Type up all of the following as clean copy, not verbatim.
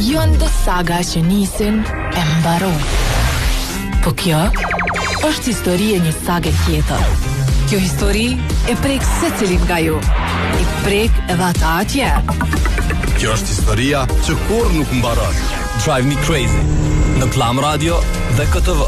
Janë do saga që nisin e mbaron. Po kjo është histori e një sage tjetër. Kjo histori e prek secilin nga ju. I prek edhe ata atje. Kjo është historia që kur nuk mbaron. Drive Me Crazy në Klam Radio dhe KTV.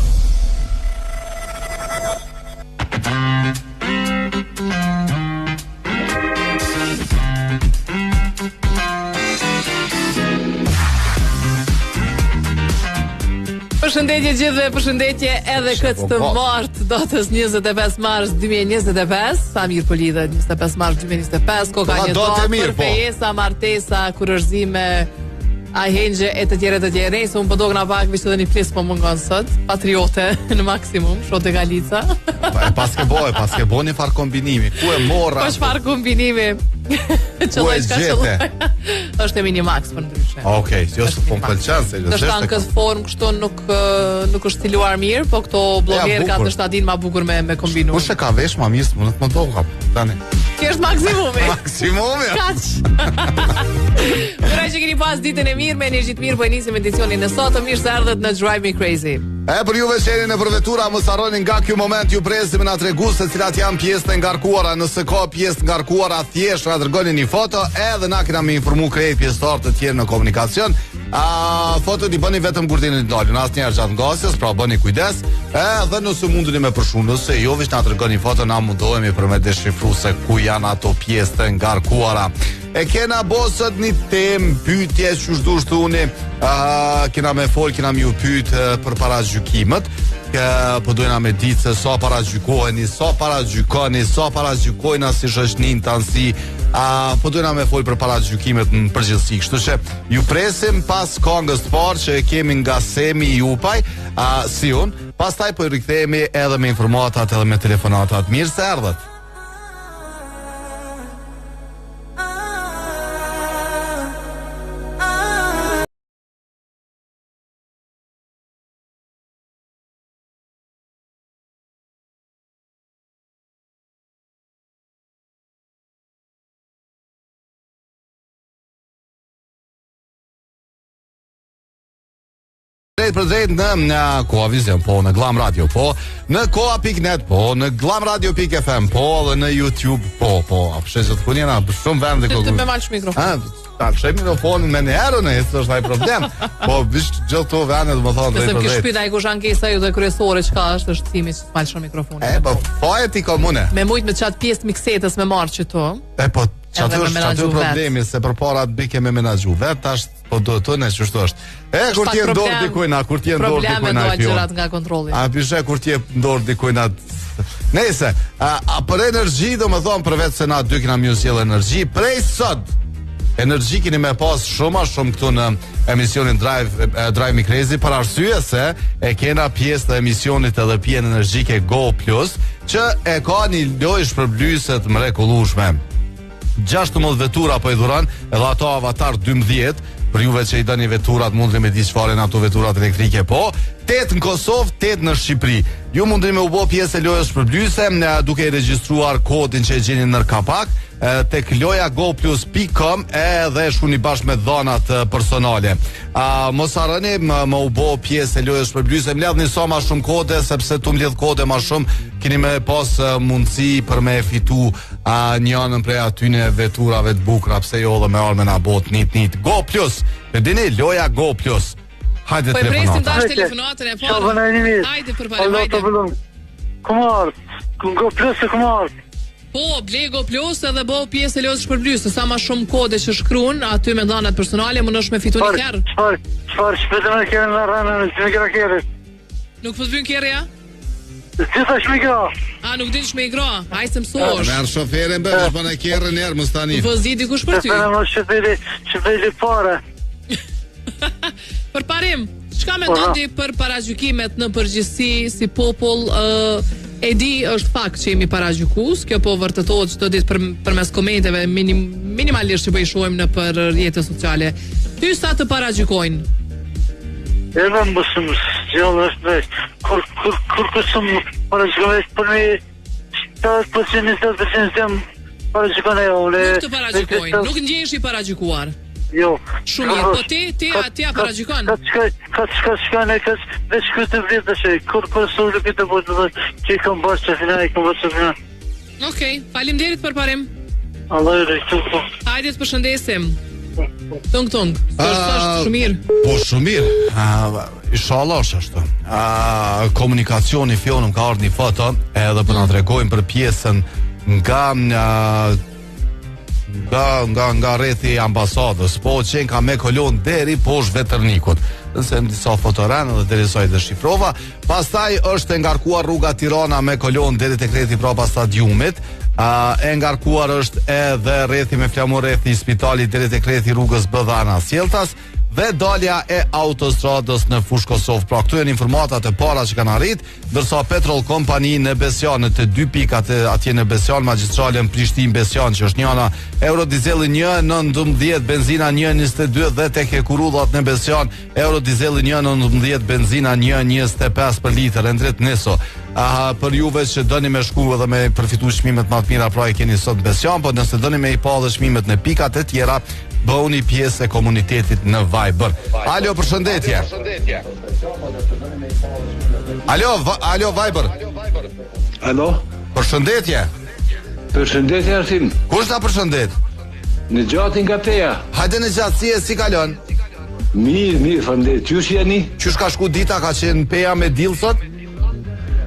Përshëndetje gjithëve, përshëndetje edhe këtë të martë, datës 25 mars 2025, sa mirë po lidhet 25 mars 2025, ko ka një datë për fejesa, martesa, kurërzime, ahengje e të tjere. Se unë përdog nga pak, vishtë edhe një flisë po mungon sot, patriote në maksimum, shote Galica. Paske bo një farë kombinimi, ku e mora? Po shfarë kombinimi? Ku e gjete? është e Minimax për ndryshe. Okej, jo s'po më pëlqen se është në këtë formë kështu nuk është stiluar mirë, po këto blogger ka të shtadin ma bukur me kombinu. Kush e ka vesh ma mirë, më në të më doga tani. Kjo është maksimumi. Maksimumi. Kaq. Përaj që keni pas ditën e mirë me energji të mirë, po e nisim edicionin e sot, mirë se erdhët në Drive Me Crazy. Për juve që jeni në përvetura, mos harroni nga ky moment ju presim na tregu se cilat janë pjesët e ngarkuara. Nëse ka pjesë ngarkuara, thjesht na dërgoni një foto, edhe na kena me informu krejt pjesëtarë të tjerë në komunikacion. Fotot i bëni vetëm kur dini të dalin, asnjëherë gjatë ngasjes, pra bëni kujdes. Edhe nëse mundeni me përshkruan, nëse jo veç na dërgoni foto, na mundohemi për me deshifru se ku janë ato pjesë të ngarkuara. E kena bosët një temë, pyetje që shdush të uni, kena me fol, kena me ju pyet për para gjykimet, po dojna me ditë se sa para gjykoheni, sa para gjykoni, sa para gjykojna si shoqnin tansi, po dojna me fol për para gjykimet në përgjithësi. Kështu që ju presim pas këngës të parë që kemi nga Semi Jupaj, si unë, pastaj po i rikthehemi edhe me informatat edhe me telefonatat. Mirë se erdhët. Për drejt në Koa Vision, po në Glam Radio, po në Koa.net, po në glamradio.fm, po dhe në YouTube, po apsheset ku njena shumë vend dhe të me malsh mikrofon. Ta këshem mikrofonin me një herë, së është taj problem. Po vishë gjithë të vendet më thonë drejt për drejt. Nëse këshpita i kush ankesa ju dhe kryesore qka është cimi që të malsh mikrofonin. Po e ti komune. Me mujt me qatë pjesë miksetës me marë që to. Po çatë është problemi se përpara të bike me menaxhu vet, tash po do të ne ç'është është. Kur ti ndor dikujt, kur ti ndor dikujt. Probleme do gjërat nga kontrolli. Pishe kur ti ndor dikujt. Nëse, për energji do më thon për vetë se na dy kena më sjell energji, prej sot. Energji keni me pas shumë këtu në emisionin Drive Me Crazy, për arsye se e kena pjesë të emisionit edhe pjesën energjike Go Plus, që e ka një lojë shpërblyese të mrekullueshme. 16 vetura po i dhuron, edhe ato Avatar 12, për juve që i dëni veturat mundri me diç fare në ato veturat elektrike, po 8 në Kosovë, 8 në Shqipëri. Ju mundri me u bë pjesë e lojës shpërblyese duke i regjistruar kodin që e gjeni nër kapak tek lojagoplus.com edhe shkuni bashkë me dhonat personale. Mos harroni më u bë pjesë e lojës shpërblyese, mbledhni sa më shumë kode, sepse tu mbledh kode më shumë keni me pas mundësi për me fitu njënën prej atyne veturave të bukura, pse jo dhe me arme na bot nit. Go Plus, e dini loja Go Plus. Hajde telefonat. Po presim tash telefonatën e parë. Hajde përpara, hajde. Komar, Go Plus e komar. Po, ble Go Plus edhe bo pjesë e lojës shpërblyese, sa më shumë kode që shkruan aty me dhënat personale, mundosh me fitu një kerr. Çfarë shpëton me kerrën në rrënën e të kerrës? Nuk po të vjen kerrja? Gjitha shmigra. Nuk din shmigra. Haj se mësosh. Merr shoferin bësh bën e kerrën herë mos tani. Vëzi dikush për ty. Shpëteli para. Për parim, çka mendon ti për paragjykimet në përgjithësi si popull? E di është fakt që jemi paragjykues, kjo po vërtetohet çdo ditë përmes komenteve minimalisht që po i shohim në për rrjetet sociale. Ty sa të paragjykojnë? Edhe mësëm gjallë është veç. Kur kësëm paragjykojnë për me 7% 20% jam paragjykojnë e ole. Nuk të paragjykojnë, nuk ndjesh i paragjykuar. Jo. Shumë mirë, po ti a paragjykon? Ka shka ne ka dhe shkruaj të vjetë që kur sot këtë bëj që kam bërë që final. Okej, faleminderit për parim. Allah ju rejtë. Hajde të përshëndesim. Tung. Është shumë mirë. Po shumë mirë. Inshallah është ashtu. Komunikacioni fjonëm ka ardhur një foto edhe po na tregojnë për pjesën nga rrethi ambasadës, po qenë ka me kolon deri poshtë Vetërnikut. Nëse në disa fotoranë dhe deri sa i deshifrova. Pastaj është ngarkuar rruga Tirana me kolon deri tek rrethi prapa stadiumit. E ngarkuar është edhe rrethi me flamur rrethi i spitalit deri tek rrethi rrugës Bëdhana Sjeltas dhe dalja e autostradës në Fushë Kosovë. Pra këtu janë informatat e para që kanë arrit, ndërsa Petrol Company në Besian, në të dy pikat atje në Besian, magjistrale në Prishtinë Besian, që është njëna eurodizeli 1.19, benzina 1.22 dhe tek Hekurullat në Besian, eurodizeli 1.19, benzina 1.25 për litër, ndret neso. Për juve që doni me shku edhe me përfitu çmimet më të mira, pra e keni sot Besian, po nëse doni me i pa dhe çmimet në pikat e tjera, bëuni pjesë e komunitetit në Viber. Alo, përshëndetje. Alo, Viber. Alo. Përshëndetje. Përshëndetje Arsim. Kush ta përshëndet? Në gjatë nga Peja. Hajde në gjatë, si kalon? Mirë, faleminderit. Qysh jeni? Qysh ka shku dita, ka qenë Peja me diell sot?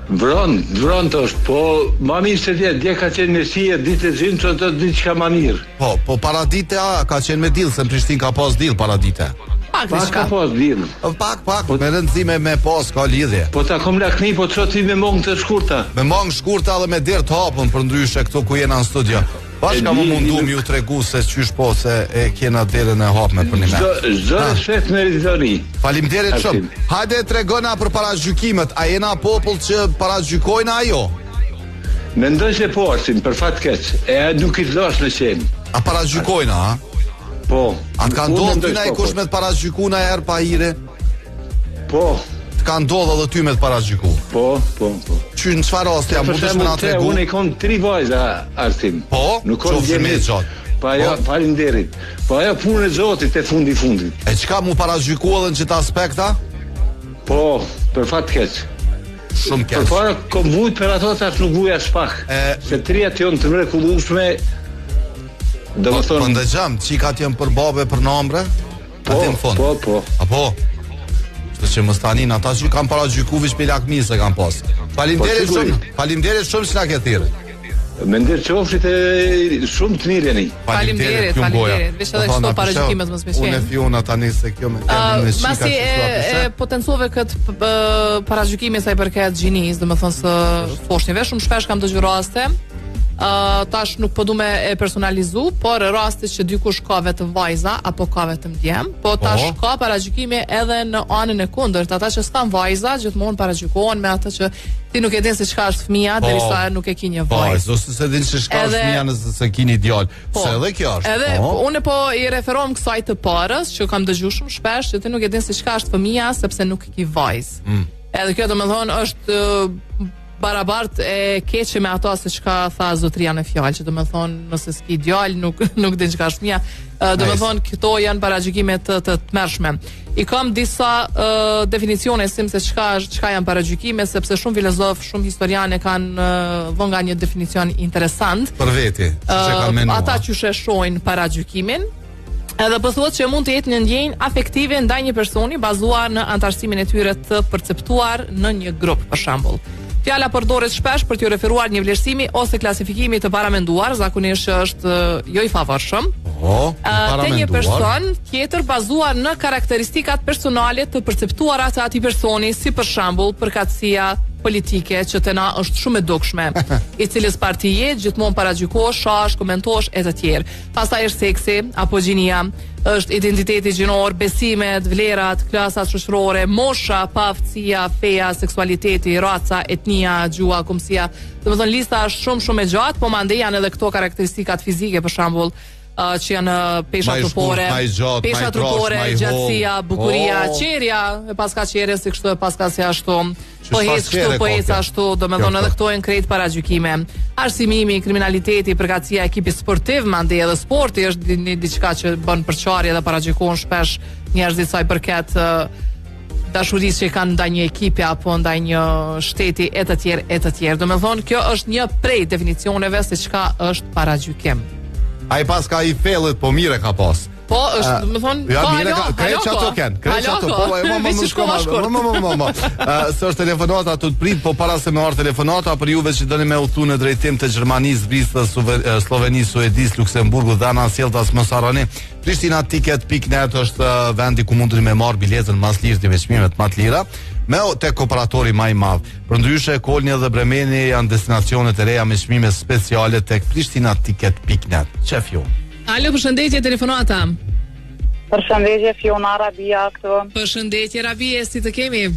Vron të është, po ma mirë se dje ka qenë në sije, ditë e zinë, që të ditë që ka ma mirë. Po para dite ka qenë me diell, se në Prishtinë ka pas diell para dite. Pak ka pas diell. Pak, me rëndësime me pas, ka lidhje. Po ta kom lakni, po të ti me mongë të shkurta. Me mongë shkurta dhe me dirë të hapën, për ndryshe këtu ku jena në studio. Bashka më mundu mi ju tregu se qysh po se e kena derën e hapme për një me. Zdo respekt me rizoni. Faleminderit shumë. Hajde tregona për paragjykimet. A jena popull që paragjykojnë ajo? Mendoj se po Arsim, për fat keq. E nuk i lash në qenë. A paragjykojnë, a? Po. A të ka ndodhë ty na i kush me të paragjyku na erë pa hire? Po. Të ka ndodhë edhe ty me të paragjyku? Po. Që në qëfar rast ja mundesh me na tregu? Unë i kom 3 vajza, Arsim. Po? Nuk kom gjemit gjatë. Pa ja, falinderit. Pa ja punë e Zotit e fundit. E qka mu paragjyku edhe në qëta aspekta? Po, për fat keq. Shumë keq. Për para kom vujt për ato tash nuk vuja shpak. Se trijat janë të mrekullueshme. Po ndëgjam, qikat janë për babe, për nambre? Po. Apo? Që më stanin, ata që kam paragjyku vish për lakmi se kam pas. Faleminderit shumë që na ke thirrë. Mendet qofshit e shumë të mirë jeni. Faleminderit. Vesh edhe këto paragjykimet mos më shkojnë. Unë fiona tani se kjo me masi e potencove këtë paragjykime sa i përket gjinis, domethënë se foshnjeve shumë shpesh kam dëgjuar raste. Tash nuk po du me e personalizu, por rastis që dikush ka vetëm vajza apo ka vetëm djem, po tash ka paragjykime edhe në anën e kundërt. Ata që s'kan vajza gjithmonë paragjykohen me atë që ti nuk e din se çka është fëmia derisa nuk e ke një vajzë. Ose se din se çka është fëmia nëse se keni djalë. Se edhe kjo është. Edhe unë po i referohem kësaj të parës që kam dëgjuar shumë shpesh që ti nuk e din se çka është fëmia sepse nuk ke vajzë. Edhe kjo domethënë është barabart e keqe me ato se çka tha zotria në fjalë, që domethënë nëse s'ki djalë nuk din çka është fëmia. Domethënë këto janë paragjykime të tmerrshme. I kam disa definicione se çka janë paragjykime, sepse shumë filozof, shumë historianë kanë vënë nga një definicion interesant për veti, siç e kanë menuar. Ata që shohin paragjykimin edhe po thuhet që mund të jetë një ndjenjë afektive ndaj një personi bazuar në antarësimin e tyre të perceptuar në një grup, për shembull. Fjala përdoret shpesh për t'ju referuar një vlerësimi ose klasifikimi të paramenduar, zakonisht është jo i favorshëm. Te një person tjetër bazuar në karakteristikat personale të perceptuara të atij personi, si për shembull përkatësia politike që të na është shumë e dukshme, i cilës partije gjithmonë paragjykosh, shash, komentosh e të tjerë. Pastaj është seksi apo gjinia, është identiteti gjinor, besimet, vlerat, klasat shoqërore, mosha, paftësia, feja, seksualiteti, raca, etnia, gjua, kombësia. Domethënë lista është shumë e gjatë, po mandej janë edhe këto karakteristikat fizike, për shembull, që janë pesha trupore, gjatësia, bukuria, qerja, e paska qerja si kështu, e paska si ashtu, poheca ashtu, do me thonë edhe këto e në krejt para gjykime. Arsimimi, kriminaliteti, përgatësia e ekipit sportiv, mande edhe sporti është një diçka që bën përçarje dhe para gjykon shpesh njerëzit sa i përket dashurisë që kanë ndaj një ekipi apo ndaj një shteti e të tjerë. Do me thonë, kjo është një prej definicioneve se çka është para gjykim. Ai pas ka I fellit, po mire ka pas. Po, është, do me thonë, ja, mire ka, krejt që ato kenë, krejt që ato, së është telefonata të të prit, po para se me arë telefonata, për juve që dëni me utu në drejtim të Gjermanisë, Brisës, Slovenisë, Suedisë, Luksemburgu, dhe në Ansjeltas, Mosarani, Prishtinaticket.net është vendi ku mundri me marë biletën mas lirë të veçmimet ma të lira, me tek operatori ma I madh. Për ndryshe, Kolnja dhe Bremeni janë destinacionet e reja me çmime speciale tek Prishtinaticket.net. Qef ju. Alo, përshëndetje, telefonata. Përshëndetje, Fiona Rabia këtu. Përshëndetje, Rabia, si të kemi?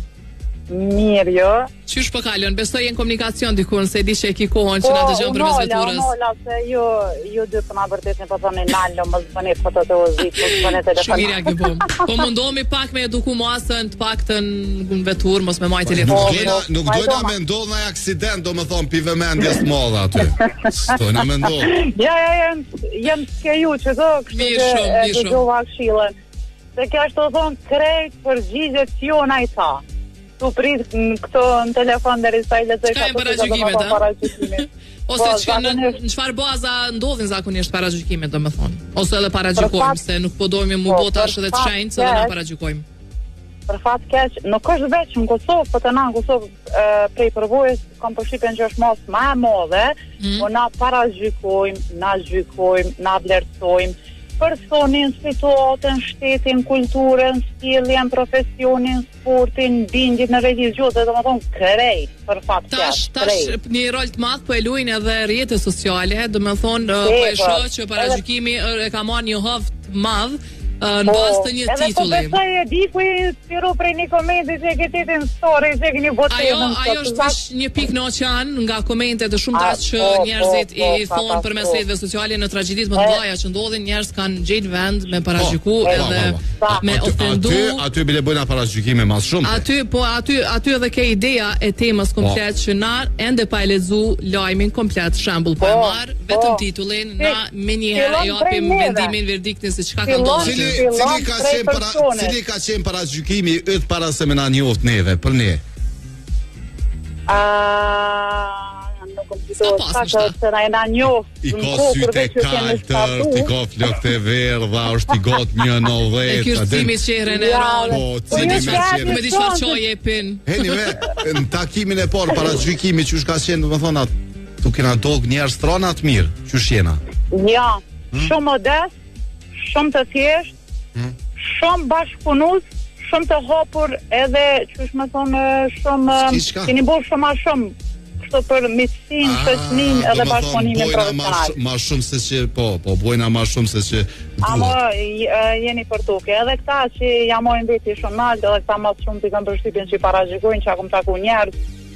Mirë, jo. Qysh po kalon? Besoj në komunikacion dikun, se di që e ki kohën që na dëgjon për mesveturës. Unola, se ju dy për na vërtet në pëtoni nalë, më zbënit për të ozit, më zbënit telefon. Shumirja ke po. Po mundohemi pak me eduku muasën të pak të në vetur, mos me maj telefon. Nuk dojna me ndodh në aksident, do me thonë pive mendjes modha aty. Stojna me ndodh. Ja, jem skeju që do, kështë gjova këshilën. Se kjo është të thonë krejt përgjigjet Fiona I tha. Tu prit këto në telefon dhe risa I lezoj ka para gjykimet, ose që në çfarë baza ndodhin zakonisht para gjykimet, do me thonë, ose edhe para gjykojmë, se nuk po dojmë mu botash edhe të shenjtë, se dhe na para gjykojmë. Për fat keq, nuk është veç në Kosovë, po të na në Kosovë prej përvojës kam përshtypjen që është mos më e madhe, po na para gjykojmë, na vlerësojmë personin, situatën, shtetin, kulturën, sjelljen, profesionin, sportin, bindjet në rregull gjithë, do të thonë krejt, për fat keq. Tash një rol të madh po e luajnë edhe rrjetet sociale, do të thonë po e shoh që paragjykimi e ka marrë një havë të madh në bazë të një titulli. Edhe po besoj e di ku I spiru prej një komente që e këtë në story, që e këni botë. Ajo është vesh një pikë në oqean nga komente të shumta që njerëzit I thonë përmes rrjeteve sociale në tragjedit më të mëdha që ndodhin, njerëz kanë gjetë vend me paragjyku edhe me ofendu. Aty bile bëjnë paragjykime mas shumë. Aty edhe ke ideja e temës komplet që na ende pa e lexu lajmin komplet, shembull po e marr vetëm titullin, na me një herë japim vendimin, verdiktin se çka ka ndodhur. Cili ka qenë para gjykimi yt para se me na njoft neve, për ne? Nuk kom qitohet, se na njoft. I ka syte kaltër, I ka flokët e verdha, është I got 1.90. E kjo është cimi qehren e rarë. Po, cimi me qehren. Me di çfarë çoj e pin. Heni me, në takimin e parë para gjykimi, qysh ka qenë, do të thonë, tu kena dog njerëz strana të mirë, qysh jena? Ja, shumë modest, shumë të thjesht, shumë bashkëpunus, shumë të hapur edhe qysh më thonë shumë keni bërë shumë a shumë kështu për miqësinë, shoqërinë edhe bashkëpunimin profesional. Ma shumë se që po bojna ma shumë se që Amo jeni për tuke. Edhe këta që jamojnë veti shumë nalt, edhe këta mas shumë t'i kanë përshtypjen që I paragjykojnë, që akum taku njerëz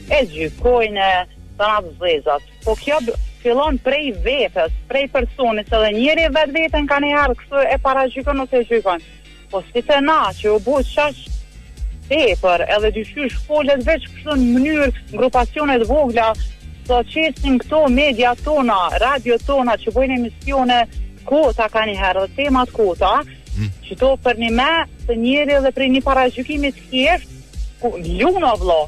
e gjykojnë të natë zezat. Po kjo fillon prej vetës, prej personit, edhe njeri vetën ka një herë kështu e paragjykon ose e gjykon. Po si të na që u bu qash tepër, edhe dyshysh folet veç kështu në mënyrë grupacionet vogla, do qesin këto media tona, radio tona që bojnë emisione kota ka një herë, dhe temat kota, që to për një me të njeri dhe për një paragjykimit thjesht, ljuna vlo.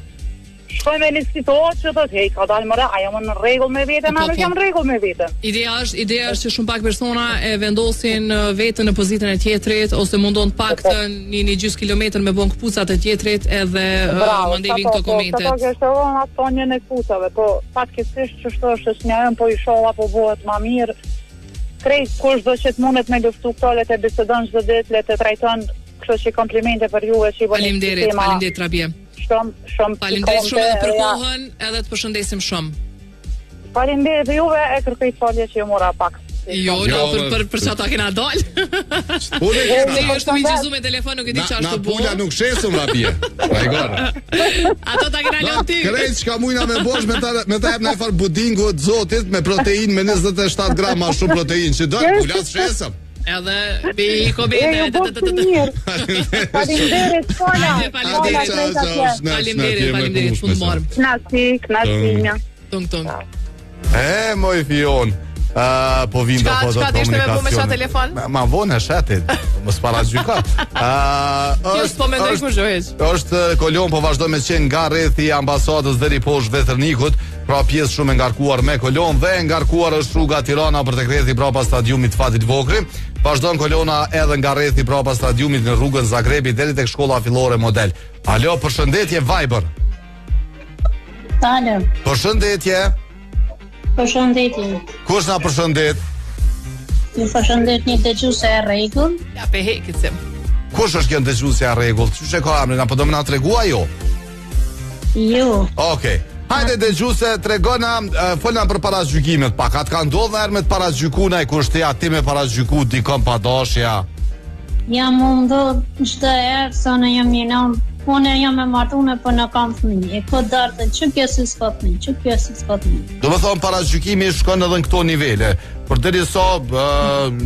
Shkojme një situatë që thot, hej, ka dalë mëra, a jam në rregull me veten, a nuk jam në rregull me veten. Ideja është që shumë pak persona e vendosin veten në pozitën e tjetrit, ose mundon pak të një gjysmë kilometër me bon këpucat e tjetrit edhe mandej vinë këto komentet. Bravo, që është edhe në thonjën e këpucave, po fatkesisht që shto është një ëm, po I sholla po bëhet ma mirë, krejt kush do që të mundet me luftu këto, le të bisedon çdo ditë, le të trajton, kështu që komplimente për juve që I bëni sistema. Faleminderit Rabie. Faleminderit shumë edhe për kohën, edhe të përshëndesim shumë. Faleminderit juve, e kërkoj falje që ju mora pak Jo, për çata kena dal. Unë Se ju është miqësu me telefon, nuk e di çfarë të bëj. Pula nuk shesëm rapie. Rajgor. Ato ta kena lënë ty. Krejt çka mujna me bosh me ta jap në far budingu të zotit me protein me 27 gram më shumë protein që do pula shesëm. Edhe bi komende. Faleminderit Sola. Faleminderit, fund marr. Knasi. Tung. Moj fion. Po vinda po do komunikacion. Çka dishte me po me çfarë telefon? Ma vonë shetit. Mos paragjyko. Është po mendoj kush është kolon po vazhdon me qenë nga rrethi i ambasadës deri poshtë Veternikut, pra pjesë shumë e ngarkuar me kolon dhe e ngarkuar është rruga Tirana për tek rrethi brapa stadiumit Fatit Vogri. Vazhdon kolona edhe nga rrethi brapa stadiumit në rrugën Zagrebi deri tek shkolla fillore Model. Alo, përshëndetje Viber. Alo. Përshëndetje. Përshëndetje. Kush na përshëndet? Ju përshëndet një dëgjuese e rregull. Ja pe hekicim. Kush është kjo dëgjuese e rregull? Çu e ka emrin? Apo do më na tregua jo? Jo. Okej. Hajde dëgjuese, tregona, folna për paragjykimet pak. Atë ka ndodhur herë me të paragjykuar ai kur shtia ti me paragjyku dikon pa dashja. Jam mundur çdo herë sa në jam një unë jam e martuar po në kam fëmijë. E ko dartë që kjo si s'ka fëmijë. Do të thonë paragjykimi shkon edhe në këto nivele. Përderisa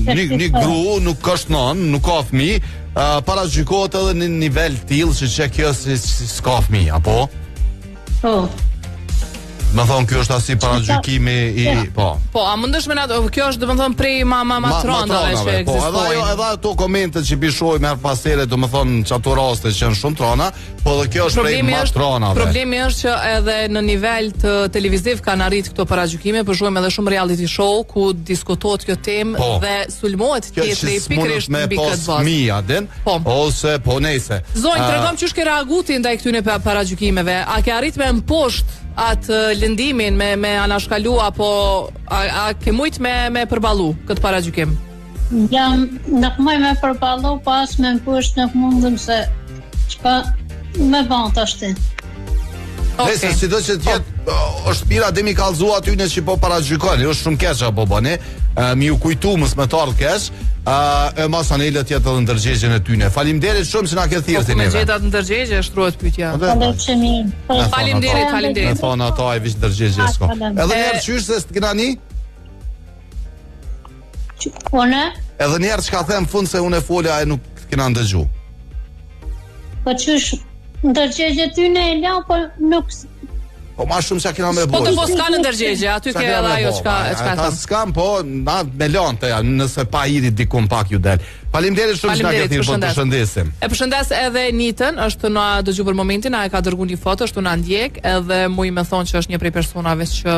një gru nuk është nën, nuk ka fëmijë, paragjykohet edhe në nivel tillë që kjo s'ka fëmijë, apo? Po. Më thonë kjo është asi paragjykimi i po. Po, a mundesh me natë, kjo është domethënë prej matronave që ekzistojnë. Po, edhe ato komentet që bishojmë her pas here, domethënë çato raste që janë shumë trona, po dhe kjo është prej matronave. Problemi është që edhe në nivel të televiziv kanë arrit këto paragjykime, për shkak edhe shumë reality show ku diskutohet kjo temë dhe sulmohet tjetri pikërisht mbi këtë bazë. Ose po nejse. Zonjë, tregom çu ke reaguar ndaj këtyre paragjykimeve. A ke arrit me mposht atë lëndimin me anashkalu apo a ke mujt me përballu këtë paragjykim? Jam nuk më me përballu pas me mposht nuk mundem se çka me bën tash ti. Nëse sido që tjetë është mira dhe mi kallëzua aty në që po paragjykoni, është shumë keq apo bëni, mi u kujtu mës me tarë keq, e mas anele tjetë edhe ndërgjegjen e tyne. Faleminderit shumë që na ke thirrti neve. Po me gjetat ndërgjegje, shtrohet pyetja. Faleminderit. Me thonë ato e vish ndërgjegje s'ko. Edhe njerë qysh se s'të këna një? Une? Edhe njerë që ka them fund se unë e folja e nuk këna ndëgju. Po qysh ndërgjegje tyne e lau, po nuk... Po ma shumë që kena me bojë. Po të po s'ka në ndërgjegje, aty ke edhe ajo qka ta s'kam, po na me lante ja, nëse pa iri dikun pak ju del. Faleminderit shumë që na ke thirrur, po përshëndesim. E përshëndes edhe Nitën, është na dëgju për momentin, na e ka dërguar një foto, është na ndjek, edhe muj me thonë që është një prej personave që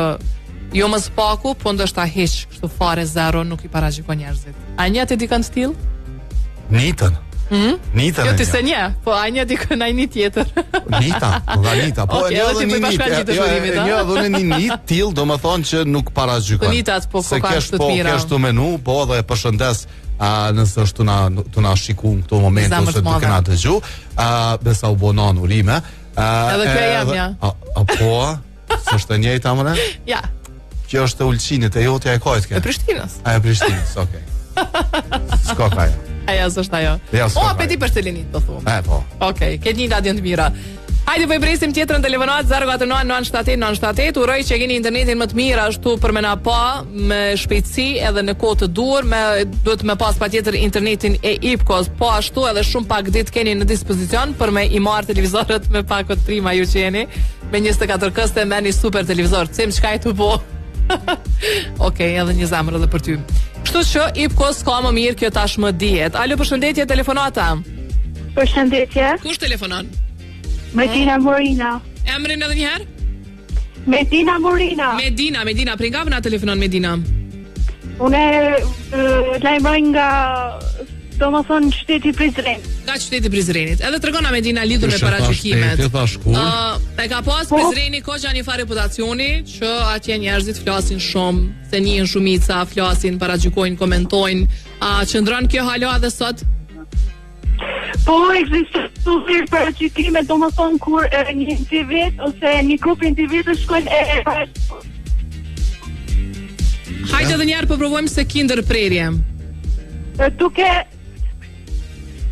jo më spaku, po ndoshta hiç, kështu fare zero, nuk i paragjykon njerëzit. A njeh ti dikën stil? Nitën. Nita. Jo ti se nje, po a një dikën a një tjetër. Nita, po e një dhe një një til, do më thonë që nuk paragjykon. Nitat, po ko ka shtë të mira. Po keshtu menu, po dhe përshëndes nësë është të na shiku në këto momente ose duke na dëgju, besa u bonon urime. Edhe kjo jam, ja. Po, së është e njejta mëre? Ja. Kjo është e Ulqinit, e jotja e kojt ke? E Prishtinës. E Prishtinës, okej. S'ka ka jo. Aja s'është ajo. O, apeti për Selenit, do thumë. Po. Okej, këtë një dadjen të mira. Hajde po i presim tjetrën telefonat 049-978-978. Uroj që keni internetin më të mirë ashtu për me na pa me shpejtësi edhe në kohë të dur, duhet me pas patjetër internetin e IPCO-s, po ashtu edhe shumë pak ditë keni në dispozicion për me i marr televizorët me pakot prima ju që jeni. Me 24 këste me një super televizor. Cem çka e tu po. Okej, edhe një zemër edhe për ty. Kështu që IPCO-s ka më mirë kjo tashmë dihet. Alo, përshëndetje telefonata. Përshëndetje. Kush telefonon? Medina Morina. Emrin edhe një herë? Medina Morina. Medina, prej nga vëna telefonon Medina? Unë lajmëroj nga domethënë qyteti Prizrenit. Nga qyteti Prizrenit. Edhe tregona Medina lidhur me paragjykimet. E ka pas Prizreni koqa një farë reputacioni që atje njerëzit flasin shumë, se njihen shumica, flasin, paragjykojnë, komentojnë. A qëndron kjo hala edhe sot? Po, ekzistojnë paragjykime, domethënë kur një individ ose një grup individë shkojnë Hajde edhe një herë po provojmë se ki ndërprerje.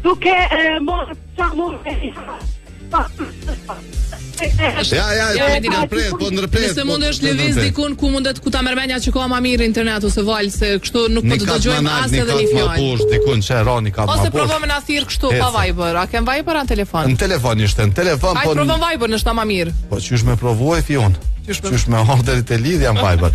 Duke morë Nëse mund është lëviz dikun ku mundet ku ta mermenja që ka ma mirë internet ose val se kështu nuk po të dëgjojmë as edhe një fjallë. Dikun që Roni ka ose provojmë na thirr kështu pa Viber. A kem Viber në telefon? Në telefon ishte, në telefon. Hajde provojmë Viber në shta ma mirë. Po qysh me provuaj Fion? Qysh me orderit e lidhja në Viber.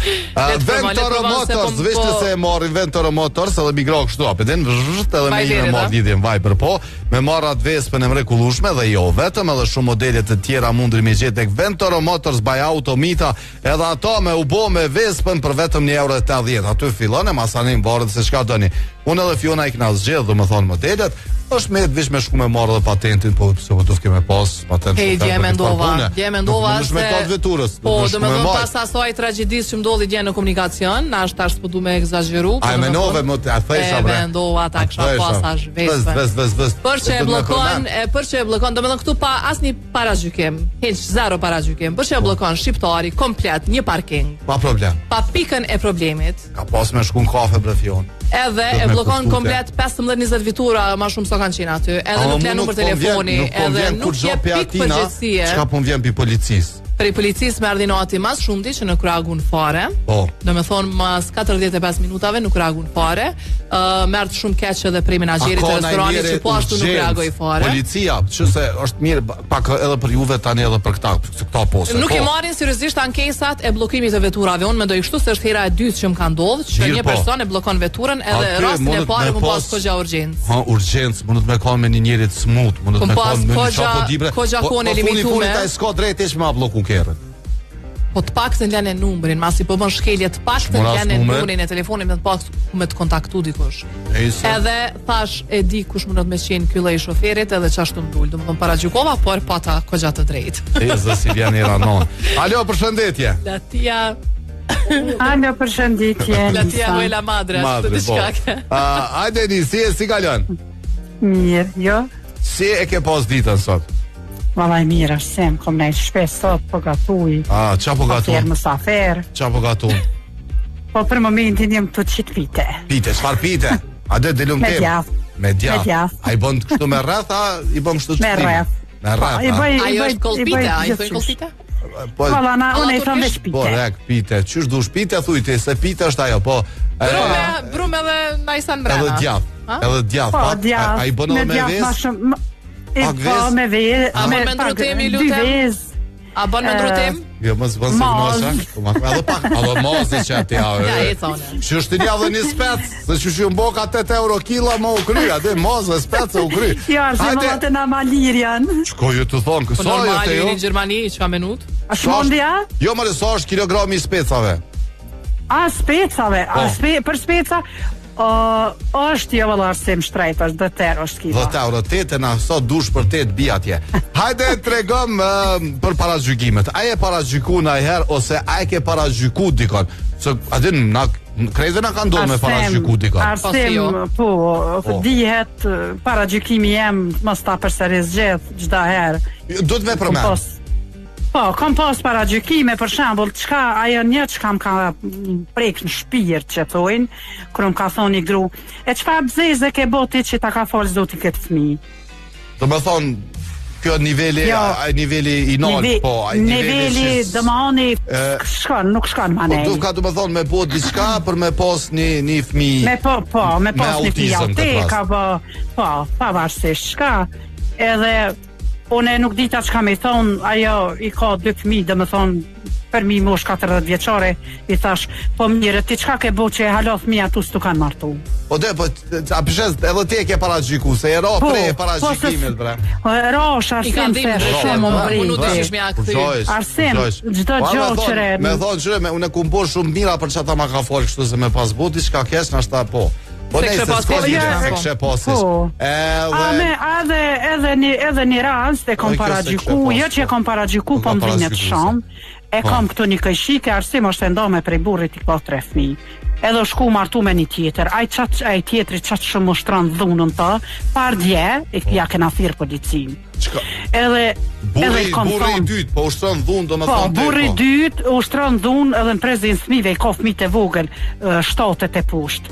Ventoro Motors, vishte se e mori Ventoro Motors edhe migro kështu, apëden edhe me i me mor lidhje në Viber, po me marrat Vespën e mrekullueshme dhe jo vetëm, edhe shumë modele të tjera mundri me gjetë tek Ventoro Motors by Automita, edhe ato me u bë me Vespën për vetëm €1.80. Aty fillon e masanin varet se çka doni. Unë edhe Fiona i kna zgjedh, domethënë modelet. Është me vish me shku me marrë dhe patentin, po pse do të kemi pas patent. Dje mendova se po do më thon pas asaj tragjedisë që ndodhi dje në komunikacion, na është tash po du me egzageru. Ai menove më të thesha bre. Mendova ta kisha pasash Vespën. Për që e bllokon, domethënë këtu pa asnjë paragjykim, hiç zero paragjykim. Për që e bllokon shqiptari komplet një parking. Pa problem. Pa pikën e problemit. Ka pas me shku në kafe bre Fion. Edhe e bllokon komplet 15-20 vitura më shumë sa kanë qenë aty. Edhe nuk le numër telefoni, edhe nuk jep pikë përgjegjësie. Çka po vjen pi policisë? Prej policisë më ardhi noti mas shumti që nuk reagun fare. Do me thonë mas 45 minutave nuk reagun fare. Mertë shumë keq edhe prej menaxherit të restoranit që po ashtu nuk reagoi fare. Policia, çse është mirë pak edhe për juve tani edhe për këta posa. Nuk i marrin seriozisht ankesat e bllokimit të veturave. Unë mendoj kështu se është hera e dytë që më ka ndodhur që një person e bllokon veturën edhe rastin e parë më pas kogja urgjencë. Ha, urgjencë, mund të më kanë me një njeri të smut, mund të më kanë me një çapo dibre. Kogja kone limitume. Po s'ka drejtë me bllokun kerrën. Po të paktën lënë numrin, masi po bën shkelje të paktën lënë numrin e telefonit me të pak me të kontaktu dikush. Edhe thash e di kush mund të më qenë ky lloj shoferit edhe çashtu më dul. Domethënë paragjykova, por pata kogja të drejtë. Eza Silviani Ranon. Alo, përshëndetje. Latia. Alo, përshëndetje. Latia Huela Madre, të diçka. Hajde nisi, si kalon? Mirë, jo. Si e ke pas ditën sot? Valaj mirë, është sem, kom nejtë shpes sot, po gatuj. Qa po gatuj? Afer, mësafer. Qa po gatuj? Po për momentin jem të qitë pite. Pite, shfar pite? A dhe dilum tem? Me djath. A i bon kështu me rreth, a i bon kështu me rreth. Me rreth, Ajo është kolpite, a i thujnë kolpite? Vala, unë e thëmë veç pite. Po, rek, pite. Qysh dush pite, thujti, se pite është ajo, po. Brume edhe na i sanë mrena. Edhe djath. Po, djath. A i bon edhe me ves? Po, me ves. A bon me ndrutim i lutem? A bon me ndrutim? Jo, mos bën se gnosha. Edhe pak, edhe mos i çati ja. Ja, e thonë. Që është një dhe një spec, se që që mboka 8 euro kila më u kry, atë mos dhe spec e u kry. Jo, arse më atë në malir janë. Qko ju të thonë, kësa jo të jo? Në Gjermani, që ka menut? A shmondja? Jo, më sa është kilogrami i specave. A, specave? Për speca? Është jo vëllar se më shtrejt, është 10 euro është kilo. 10 euro, 8 na sot dush për 8 bi atje. Hajde tregom për paragjykimet. A e paragjyku na herë ose a e ke paragjyku dikon? Se adin na krejtë na kanë ndodhur me paragjyku dikon. Arsem, po, dihet paragjykimi jem mos ta përsëris çdo herë. Do të më përmend. Po, kam pas paragjykime, për shembull, ajo një çka më ka prek në shpirt që thojnë, kur më ka thonë një gru, e çfarë bzeze ke boti që ta ka fol zoti këtë fëmijë. Do të thonë, kjo niveli, niveli i nalt, po, niveli domani nuk shkon më ne. Po, do të thonë me bot diçka për me pas një fëmijë. Me pas një fëmijë autika, po, pavarësisht çka, edhe unë nuk dita që kam i thonë, ajo i ka 2 fëmijë, dhe më thonë, për mi mosh 40 vjeqare, i thash, po mire, ti qka ke bo që e halo fëmija tu s'tu kanë martu. Po dhe, a përshez, edhe ti e ke paragjyku, se e ra pre e paragjykimit, bre. Ra është Arsem se shumë më brejti. Arsem, gjdo gjoqëre. Me thonë qëre, unë e kumpo shumë mira për që ta ma ka folë kështu se me pas buti, shka kesh në ashta po. Po ne se s'koshe pasish. Edhe një rast e kom paragjyku, jo që e kom paragjyku, po më vinet shumë, e kom këtu një këjshike, Arsem është e ndome prej burrit i ka 3 fëmijë. edhe shku martu me një tjetër. Ai tjetri qatë shumë shtran dhunën të, par dje, ja kena thirë policin. Edhe burri i dytë, po ushtron dhunë, do më thonë. Po, burri i dytë ushtron dhunë edhe në prezin fëmijëve, i ka fëmijët e vogël, shtatet e poshtë.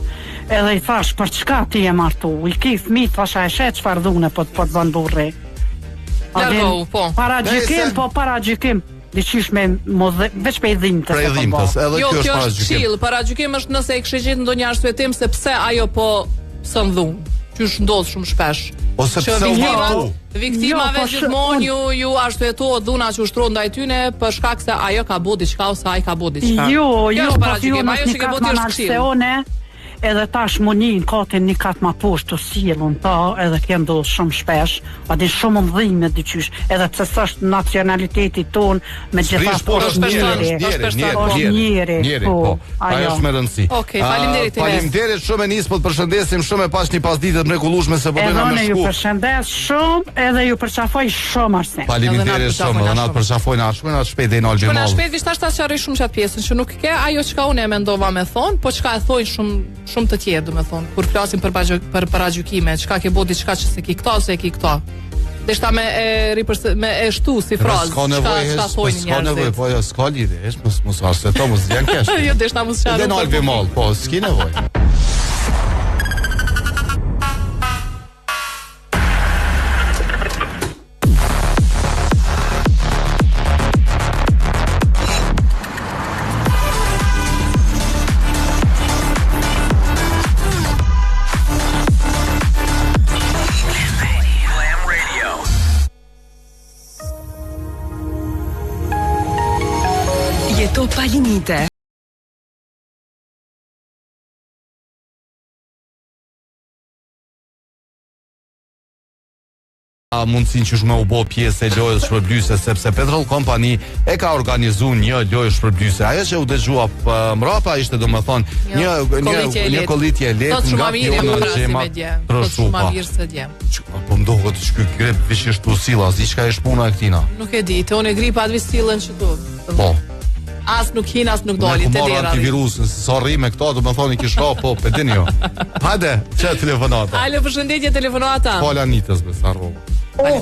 Edhe i thash, për çka ti je martu? I ki fëmijët, thasha e shet çfarë dhunë po të bën burri. Para gjykim, diqysh me veç pe i dhimtës. Pra i dhimtës, edhe jo, kjo është këshill, para gjykim është nëse e kështë gjetë ndonjë arsyetim se pse ajo po sën dhunë. Qysh ndodh shumë shpesh. Ose pse u martu. Viktimave gjithmonë ju arsyetohet dhuna që ushtron ndaj tyne për shkak se ajo ka bë diçka ose ai ka bë diçka. Jo, po ju në një katë ma narseone, edhe tash munin katin një katë ma poshtë të silun ta, edhe kjo ndodh shumë shpesh, a di shumë mdhime me dyqysh, edhe pse s'është nacionaliteti ton, me gjithas njeri, po. Ajo është me rëndësi. Okej, faleminderit. Faleminderit shumë, e nis, po të përshëndesim shumë, e pas një pasditë të mrekullueshme se po dojna me shku. Edhe ju përshëndes shumë, edhe ju përqafoj shumë arsen. Faleminderit shumë, edhe na përqafojnë shkojnë atë shpejt dhe i nalë gjemall. Po na shpejt vishta ta qaroj shumë çat pjesën, që nuk ke ajo çka unë e mendova me thon, po çka e thojnë shumë të tjerë, domethënë, kur flasim për paragjykime, çka ke bë diçka që se ki këto ose e ki këto. Deshta me e shtu si frazë. S'ka nevojë, po s'ka lidhje, mos arseto, mos vjen kesh. Jo, deshta mos çfarë. Dhe nalë gjemall, po s'ki nevojë. Jeto pa limite. Mundësin që shme u bo pjesë e lojës shpërblyese, sepse Petrol Company e ka organizu një lojë shpërblyese. Ajo që u dëgjua mrapa ishte do më thonë një kollitje lehtë nga pionë në gjemat trëshupa. Po mdohët shky grep vishisht të sila, zi qka e shpuna e këtina. Nuk e di, të unë e gripa atë visilën që du. Po. As nuk hin, as nuk doli te dera. Ne marrë antivirusën, sorry me këto, do më thoni kishka, po, pedin jo. Hajde, që telefonata? Alo, përshëndetje telefonata. Po, Anitës, me sa rrugë.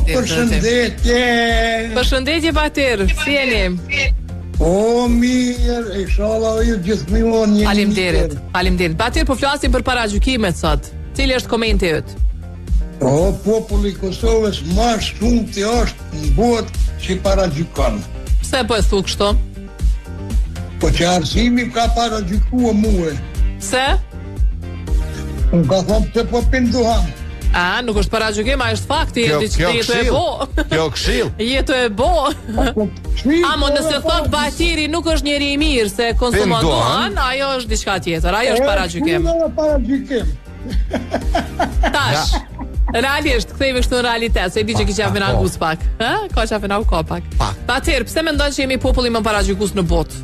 Përshëndetje. Përshëndetje Batir, si jeni? O, mirë, inshallah ju gjithmonë jeni. Faleminderit. Batir, po flasim për paragjykimet sot. Cili është komenti yt? O, populli i Kosovës më shumë të është në botë që paragjykon. Pse po e thu kështu? Po që arsimi ka paragjykua muë. Se? Unë ka thonë që po pinduham. A, nuk është paragjykim, a është fakti. Kjo këshill. Jeto e bo. Amo nëse thot Batiri nuk është njeri i mirë se konsumaton, ajo është diçka tjetër, ajo është paragjykim. Tash. Realisht, kthejmë këtu në realitet, se e di që kisha vëna gus pak. Ka që vëna u ka pak. Batir, pse mendon që jemi populli më paragjykus në botë?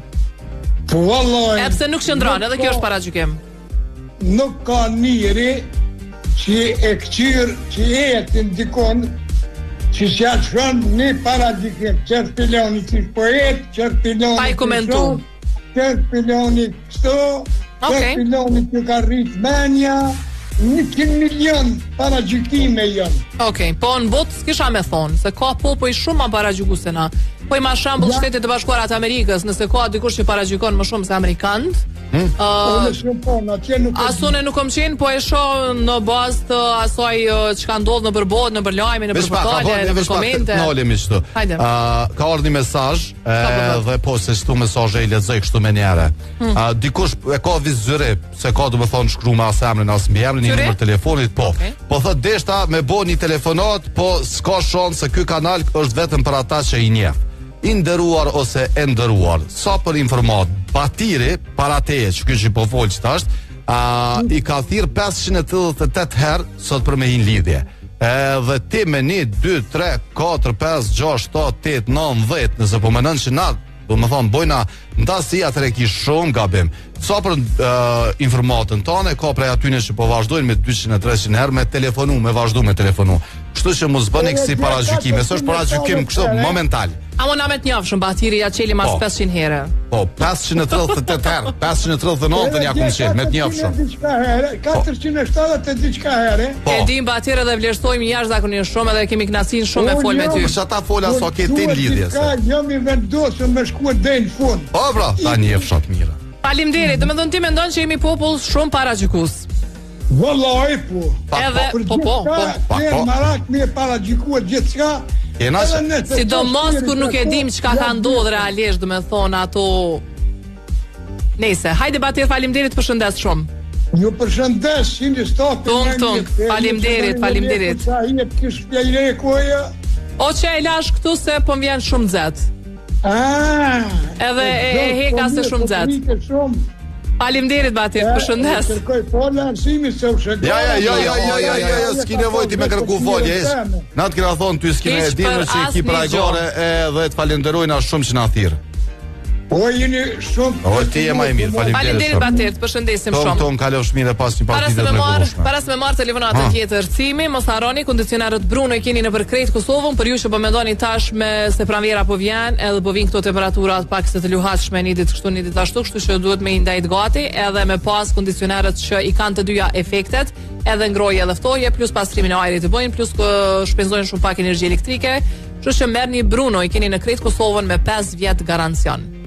Po vallaj. Pse nuk qëndron, edhe kjo është paragjykim. Nuk ka njeri që e këqyrë që jetin dikon që s'ja qënë një paragjykim. Qërë piloni që poet, qërë piloni qërë piloni kështu, qërë piloni që ka rritë menja, 100 milion paragjykime janë. Okej, po në botë s'kisha me thonë, se ka popoj shumë ma paragjyku se na. Po i ma shambull Shtetet e Bashkuarat Amerikës, nëse ka dikush që paragjykon më shumë se amerikanët. Asune nuk kom qenë, po e shoh në bazë të asaj çka ndodh në përbot, në përlajme, në portale, në komente. Ka ardhur një mesazh, dhe po se këtu mesazhe i lexoj kështu me njëherë. Dikush e ka vizyre, se ka domethënë shkruar me as emrin as mbiemrin, një numër telefonit, po. Po thot deshta me bën një telefonat, po s'ka shans se ky kanal është vetëm për ata që i njeh. I nderuar ose e nderuar, sa për informat, Batiri, para teje që kjo që po folë që tasht, i ka thirë 588 herë sot për me hin lidhje. Dhe ti me 1, 2, 3, 4, 5, 6, 7, 8, 9, 10, nëse po menën që na, do më thonë, bojna Ndasi atëre ki shumë gabim. Sa për informatën tonë, ka prej atyne që po vazhdojnë me 200-300 herë me telefonu, me vazhdu me telefonu. Kështu që mos bëni kësi paragjykime, së është paragjykim kështu momental. A mo na me të njofshëm, batiri ja qeli mas 500 herë. Po, 538 herë, 539 ja kumë qeli, me të njofshëm. 470 diçka herë. E dim batire dhe vlerësojmë jashtëzakonisht shumë edhe kemi knasin shumë me fol me ty. Që ata fola so ke ti lidhje. Jam i vendosur me shkuar deri në fund. Po, pra, ta një fshat mira. Faleminderit, domethënë ti mendon që jemi popull shumë paragjykues. Vallahi po. Edhe po. Ne marak me paragjykuar gjithçka. Sidomos kur nuk e dim çka ka ndodhur realisht, domethënë ato. Nëse, hajde batir, faleminderit, përshëndes shumë. Ju përshëndes, jeni stop. Tung, faleminderit. Sa i kish plejë koja. O që e lash këtu se po më vjen shumë nxehtë. Edhe e heka se shumë nxehtë. Faleminderit batir, përshëndes. Kërkoj fola arsimi se u shkoj. Ja, s'ki nevojë ti me kërku folje. Na të kena thonë ty s'ki me dinë që i ki prajgore edhe të falenderojna shumë që na thirr. Po jeni shumë. O ti je më i mirë, faleminderit batir, të përshëndesim shumë. Ton kalosh mirë pas një partite të mrekullueshme. Para se me marr telefonatën tjetër Cimi, mos harroni kondicionerët Bruno i keni nëpër krejt Kosovën, për ju që po mendoni tashme se pranvera po vjen, edhe po vijnë këto temperaturat pak se të luhatshme një ditë kështu një ditë ashtu, kështu që duhet me i ndajt gati, edhe me pas kondicionerët që i kanë të dyja efektet, edhe ngrohje edhe ftohje, plus pastrimin e ajrit të bëjnë, plus shpenzojnë shumë pak energji elektrike, kështu që merrni Bruno i keni në krejt Kosovën me 5 vjet garancion.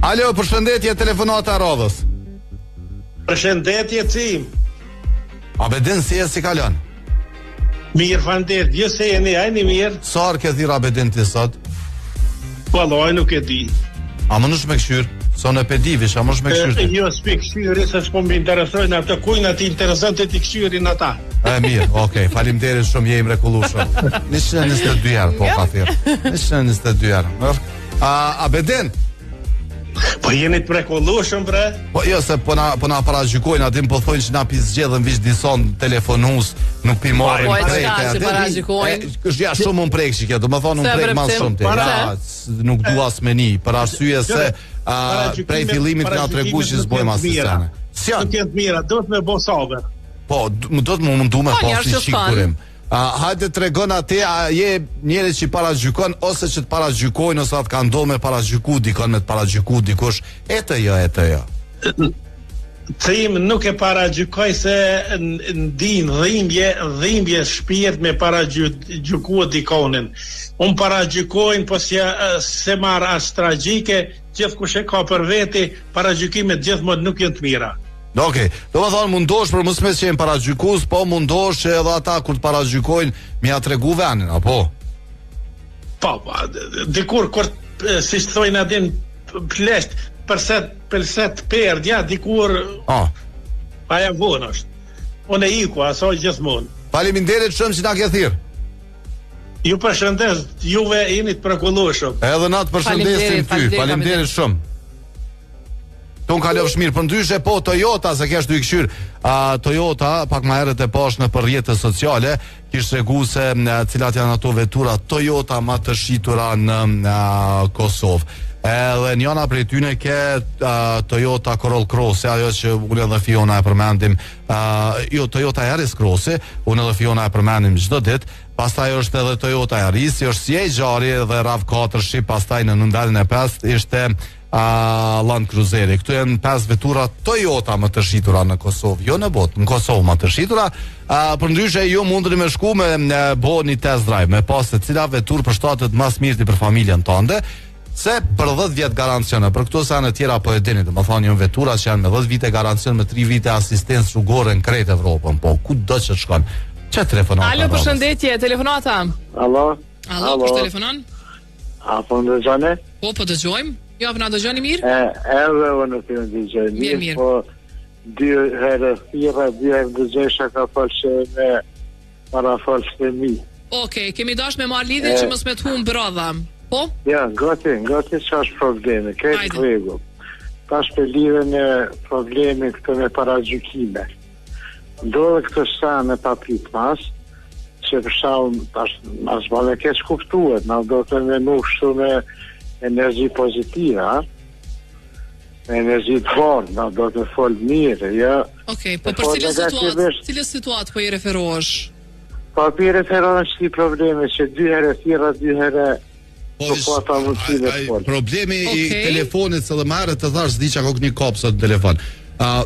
Alo, përshëndetje, telefonata Rodhës. Përshëndetje, Cim. Abedin, si e si kalon? Mirë, fandet, gjithë se jeni, ajni mirë. Sa arë ke thirë Abedin ti sot? Valoj, nuk e di. A më nësh me këshyrë? Sa në pedivish, a më nësh me këshyrë? Jo, s'pi këshyri, se s'po më interesojnë atë kujnë ati interesante ti këshyrin ata. Mirë, okej, faleminderit shumë, je i mrekullueshëm. 122 herë, po ka thirë. 122 herë. Abedin, po jeni të mrekullueshëm bre? Po jo, se po na paragjykojnë atim, po thonë që na pi zgjedhën vish dison telefonus, nuk pi marrin krejtë. Është ja shumë më prekshi kjo, domethënë unë prek më shumë ti. Ja, nuk dua smeni, për arsye se prej fillimit na tregu që s'bojmë asnjë. Nuk janë të mira, do të më bëj sabër. Po, do të më mundu me pas një shikurim. Hajde të regon atë, a je njëri që i paragjykon, ose që të paragjykojnë, ose atë ka ndonë me paragjyku dikon, me të paragjyku dikush, e të jo. Cim nuk e paragjykoj se ndin dhimbje shpirt me paragjyku dikonin. Unë paragjykojnë, po se marrë as tragjike, gjithë kush e ka për veti, paragjykimet gjithmonë nuk janë të mira. Okej, do më thonë mundosh për mësme që jenë paragjykus, po mundosh që edhe ata kur të paragjykojnë mi a tregu venin, apo? Po, dikur, kur si që thojnë adin plesht, përset perdja, dikur aja vonë është. Unë e iku, asoj gjithmonë. Faleminderit shumë që na ke thirr. Ju përshëndes, juve jeni të mrekullueshëm. Edhe na të përshëndesim ty, faleminderit shumë. Ton kalofsh mirë, për ndryshe po Toyota, se kesh dy këshyr, Toyota pak më herët e poshtë në për rrjetet sociale kishte tregu se cilat janë ato vetura Toyota më të shitura në Kosovë. Edhe njëna prej tyne ke Toyota Corolla Cross, ajo që unë edhe Fiona e përmendim, jo Toyota Yaris Cross, unë edhe Fiona e përmendim çdo ditë. Pastaj është edhe Toyota Yaris, është si e gjari edhe RAV4 ship, pastaj në ndalën e 5 ishte Land Cruiser. Këtu janë 5 vetura Toyota më të shitura në Kosovë, jo në botë, në Kosovë më të shitura. Për ndryshe ju mundeni me shku me bëni një test drive, me pas se cila vetur përshtatet mas mirëti për familjen tënde, se për 10 vjet garancione. Për këto sa në tjera po e dini, do të thonë janë vetura që janë me 10 vite garancion, me 3 vite asistencë rrugore në krejt Evropën, po kudo që shkon. Çe telefonata? Alo, përshëndetje, telefonata. Alo, kush telefonon? Po dëgjoni? Po dëgjojmë. Jo, na dëgjoni mirë? Edhe unë të dëgjoj. Mirë. Po dy herë dëgjoj ka falë me para falë të mi. Okej, kemi dash me marrë lidhje që mos me të humbë bradha. Po? Ja, gati që është problemi. Këtë regu. Tash për lidhe në problemi këtë me paragjykime. Ndodhe këtë sa me paprit mas, që për shumë, as bale keq kuptuet, na do të me nuk shtu me energji pozitiva, me energji të bardhë, na do të fol mirë, ja. Okej, po për cilë situatë po i referohesh? Po i referohesh si probleme që 2 herë thirra, 2 herë problemi i telefonit se dhe marrë të thash s'di që kokë një kopë sot në telefon.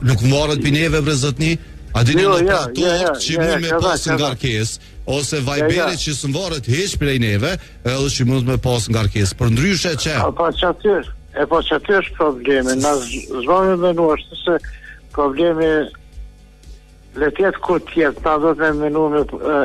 Nuk më marrët për neve vrezët një? A di një operator që mund me pasë ngarkes, ose vajberi që së mvarët heq për e neve, edhe që mund me pasë ngarkes. Për ndryshe që? Po që aty është probleme. Na zvonë me nuashtë se probleme le tjetë ku tjetë, ta do të menu me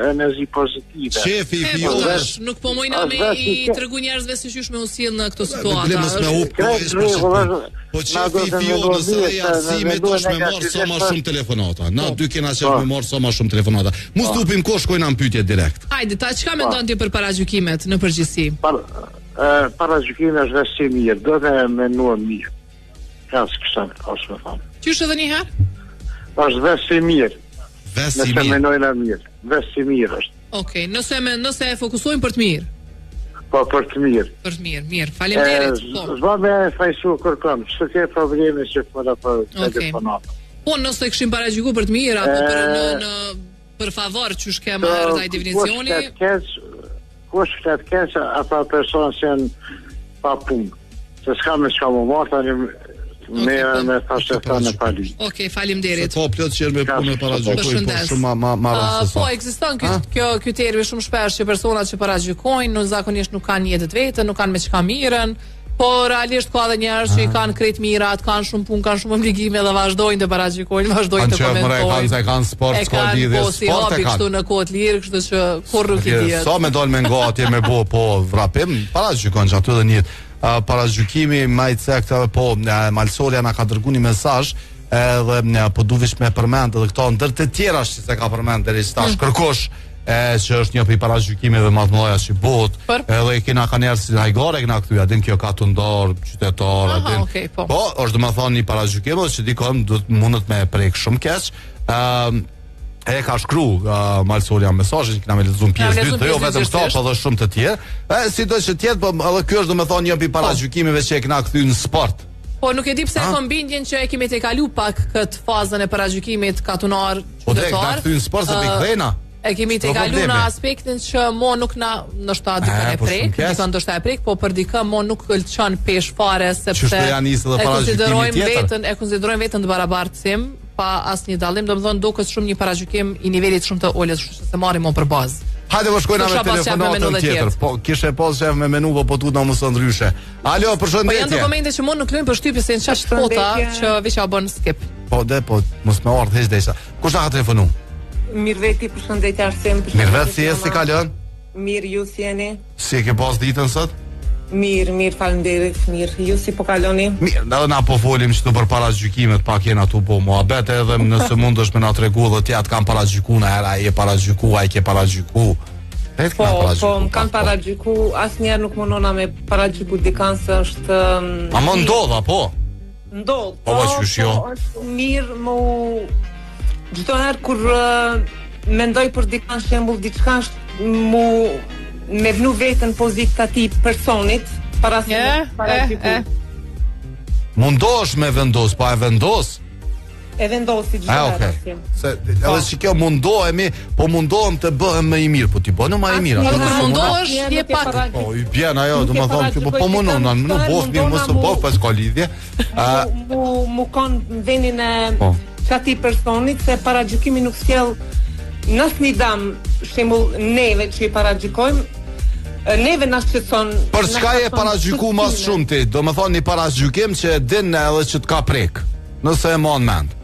energi pozitive. Qefi i fiollës... Nuk po mojna me i tregu njerëzve si qysh me usil në këto situata. Problemës me hup kohës për shëtë. Po qefi i fiollës edhe i arsimit është me marë sa ma shumë telefonata. Na dy kena qenë me marë sa ma shumë telefonata. Mu stupim ko shkojna në pyetje direkt. Hajde, ta qka me ndonë ti për paragjykimet në përgjithësi? Paragjykime është vesti mirë, do të menua mirë. Kasë kështën, asë me thamë. Qysh edhe njëherë? Është vesti mirë. Vesti mirë. Nëse menojna mirë. Vesti mirë është. Okej, nëse e fokusojmë për të mirë. Po, për të mirë. Për të mirë. Faleminderit. Zba me fajsu kërkëm, që ke probleme që përra për telefonatë. Po, nëse këshim paragjyku për të mirë, apo për favor që shke marrë dhe i definicioni... Kush këtë keqë, ata personë që janë pa punë. Se s'ka me qka më marë, me thashtë ta në pali. Okej, faleminderit. Po, plot që me punë e paragjykojnë, po shumë ma rastësa. Po, ekziston kjo termi shumë shpesh që personat që paragjykojnë, në zakonisht nuk kanë jetët vetë, nuk kanë me qka mirën, po realisht ka dhe njerëz që i kanë krejt mirat, kanë shumë punë, kanë shumë obligime dhe vazhdojnë të paragjykojnë, vazhdojnë të komentojnë. Kanë sport, s'ka lidhje, sport e kanë. Kështu në kohët lirë, kështu që kur nuk i dihet. Sa me dal me nga atje me bo, po vrapim, paragjykojnë që aty dhe njët. Paragjykimi majtë sekta, po Malsolia na ka dërgu një mesazh edhe po duvish me përmend edhe këto ndër të tjera që se ka përmend deri tash kërkosh që është një për i paragjykimi dhe madhnoja që bot edhe kena ka njerë si hajgare kena këtuja din kjo ka të ndorë qytetarë po është dhe me thonë një paragjykimi që dikon mundet me prejkë shumë keq e ka shkru Malsolia mesazhin që kena me lexuar pjesë 2 dhe jo vetëm këto po edhe shumë të tjerë si do që tjetë po edhe kjo është dhe me thonë një për i paragjykimeve që e kena këthy në sport. Po nuk e di pse kam bindjen që e kemi te kalu pak këtë fazën e paragjykimit katunar qytetar. Po drejt na kthy në sport se pikëna. E kemi te kalu në aspektin që mo nuk na ndoshta dikon e prek, dikon ndoshta e prek, po për dikë mo nuk lçon pesh fare sepse e konsiderojmë veten të barabartësim pa asnjë dallim, domethënë duket shumë një paragjykim i nivelit shumë të ulët, se marrim mo për bazë. Hajde po shkojna me telefonatën tjetër. Po kishe pas shef me menu po tu na mos ndryshe. Alo, përshëndetje. Po janë dokumente që mund nuk lëm përshtypje se në çast fota që veç ja bën skip. Po mos më ardh hiç desha. Kush na ka telefonu? Mirveti, përshëndetje Arsim. Mirvet, si kalon? Mirë, ju si jeni? Si e ke pas ditën sot? Mirë, faleminderit, mirë. Ju si po kaloni? Mirë, edhe na po folim që për paragjykimet pak jena tu po muhabet edhe nëse mundesh me na tregu dhe t'ja të kanë paragjyku në era ai e paragjyku, ai ke paragjyku. Po, më kanë paragjyku, asnjëherë nuk mundona me paragjyku dikan se është A më ndodh apo? Ndodh. Po jo. Mirë mu çdo herë kur mendoj për dikan shembull diçka mu me vnu vetën pozitë ati personit para se paragjyku. Mundosh me vendos, pa e vendos? E vendosi gjithë herë. Se edhe që kjo mundohemi, po mundohem të bëhem më i mirë, po ti bënë më i mirë. Po kur mundohesh je pak. Po i bjen ajo, domethënë që po mundon, nuk bëf mirë mos po pas ka lidhje. Mu kanë vendin e çati personit se paragjykimi nuk sjell nësni dam, shembull neve që i paragjykojmë neve na shqetëson. Për çka e paragjyku më shumë ti? Domethënë një paragjykim që din edhe që të ka prek. Nëse e mon mend.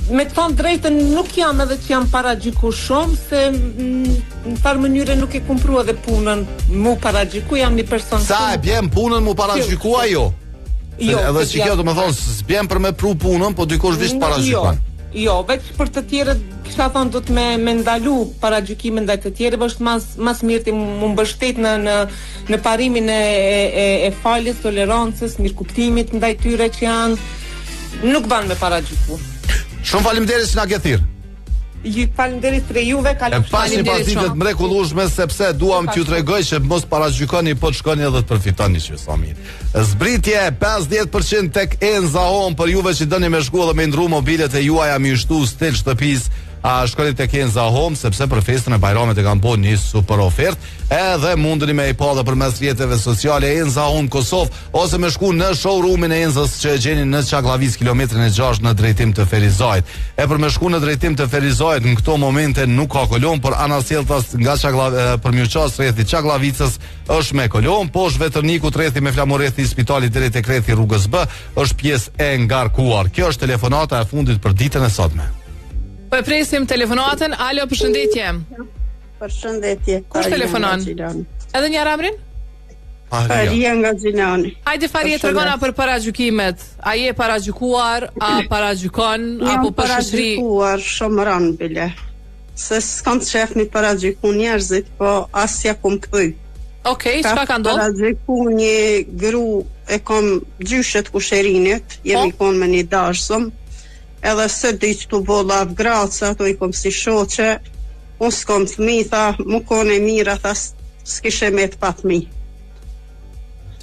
Me të thonë drejtën nuk jam edhe që jam paragjyku shumë se në farë mënyre nuk e kumpru edhe punën mu paragjyku, jam një person Sa e bjem punën mu paragjyku ajo? Jo. Edhe që kjo domethënë s'bjem për me pru punën, po dikush visht paragjykon. Jo, veç për të tjerët kisha thonë do të me ndalu paragjykimin ndaj të tjerëve është mas mirë të më mbështet në parimin e faljes, tolerancës, mirëkuptimit ndaj tyre që janë nuk ban me paragjyku. Shumë faleminderit që na ke thirr. Ju faleminderit për juve, kalofshi. Pasni pasditet mrekullueshme sepse duam t'ju tregoj që mos paragjykoni po të shkoni edhe të përfitoni që sa mirë. Zbritje 50% tek Enza Home për juve që dëni me shku dhe me ndru mobilet e juaja mi shtu stel shtëpis. A shkoni tek Enza Home sepse për festën e Bajramit e kanë bërë një super ofertë, edhe mundeni me i pa dhe përmes rrjeteve sociale Enza Home Kosovë ose me shku në showroomin e Enzës që e gjeni në Çaklavic kilometrin e 6 në drejtim të Ferizajt. E për me shku në drejtim të Ferizajt në këto momente nuk ka kolon, por anasjelltas nga përmirëqas rrethit Çaklavicës është me kolon, poshtë Vetërnikut rrethi me flamurrethi i spitalit deri tek rrethi rrugës B është pjesë e ngarkuar. Kjo është telefonata e fundit për ditën e sotme. Po e presim telefonatën. Alo, përshëndetje. Përshëndetje. Kush telefonon? Edhe një ramrin? Faria nga Xhinani. Hajde Faria, tregona për paragjykimet. A je paragjykuar, a paragjykon apo për shoqëri? Jam paragjykuar shumë rënd bile. Se s'kam shef një paragjyku njerëzit, po asja kum këthy. Okej, çka ka ndodhur? Paragjyku një gru e kom gjyshet kusherinit, jemi kon me një dashëm. Edhe se di që të bolla vgraca, ato i kom si shoqe, unë s'kom fëmi, tha, mu kone mira, tha, s'kishe me të pat mi.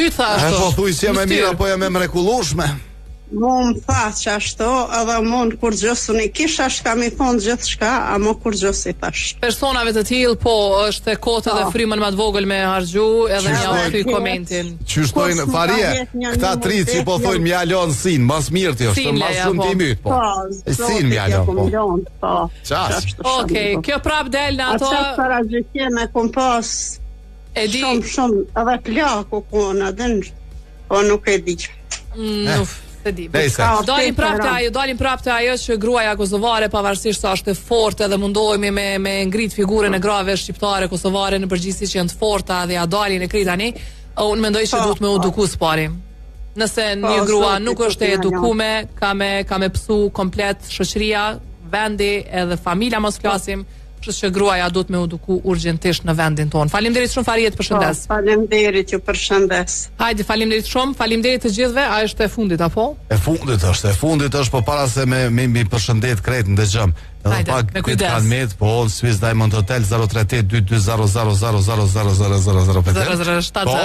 Ty tha ashtu? Po thuj si jam e mira, po jam e mrekullueshme. Mu më tha që ashtu, edhe mu në kur gjësë, unë i kisha shka mi thonë gjithë shka, a mu kur gjësë i thash. Personave të tillë, po, është e kotë dhe frymën më të vogël me harxhu, edhe një kthy komentin. Qyshtojnë Farie, këta tri që po thojnë mja lon sin, mas mirë ti është, mas shumë ti myt, po. Sin mja lon, po. Qas. Okej, kjo prap del në ato. A qas paragjykime kom pas shumë, edhe plaku kona, po nuk e di që. Se di. Dalim prap të ajo që gruaja kosovare pavarësisht sa është e fortë edhe mundohemi me ngrit figurën e grave shqiptare kosovare në përgjithësi që janë të forta dhe ja dalin e kritani, unë mendoj që duhet me eduku s'pari. Nëse një grua nuk është e edukume, ka me pësu komplet shoqëria, vendi edhe familja mos flasim, kështu që gruaja duhet me eduku urgjentisht në vendin tonë. Faleminderit shumë Faria, përshëndes. Faleminderit, ju përshëndes. Hajde, faleminderit shumë, faleminderit të gjithëve. A është e fundit apo? E fundit është, po para se me përshëndet kretin dëgjëm. Edhe pak me kujdes. Kanë met, po Swiss Diamond Hotel 038-2200-0000 Po,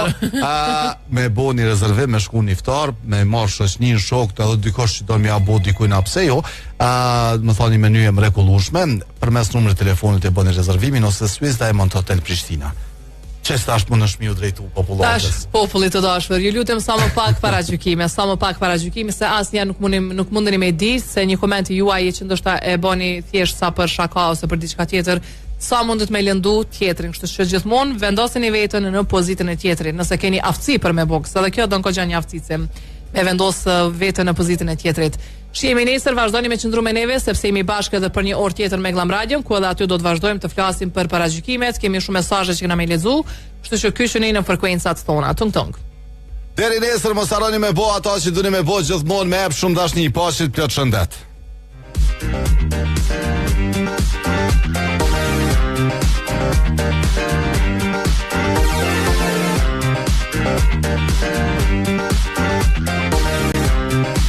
me bo një rezervim, me shku një iftar, me marrë shoqnin, shokët edhe dikosh që do m'ja bo dikuj në pse jo, më thoni menyu e mrekullueshme, përmes numrit telefonit e bëni rezervimin ose Swiss Diamond Hotel Prishtina. Çes tash mund të shmiu drejtu popullatës. Tash popullit të dashur, ju lutem sa më pak paragjykime, se asnjë nuk mundeni me di se një koment i juaj që ndoshta e bëni thjesht sa për shaka ose për diçka tjetër, sa mundet me lëndu tjetrin, kështu që gjithmonë vendoseni veten në pozitën e tjetrit, nëse keni aftësi për me boks, edhe kjo don goxha një aftësi me vendos veten në pozitën e tjetrit. Shihemi nesër, vazhdoni me qëndru me neve, sepse jemi bashkë edhe për një orë tjetër me Glam Radio, ku edhe aty do të vazhdojmë të flasim për paragjykimet, kemi shumë mesazhe që kena me lexu, kështu që kyçuni në frekuencat tona. Tung. Deri nesër mos harroni me bo ato që duni me bo gjithmonë me ep shumë dashni, paqet, plot shëndet.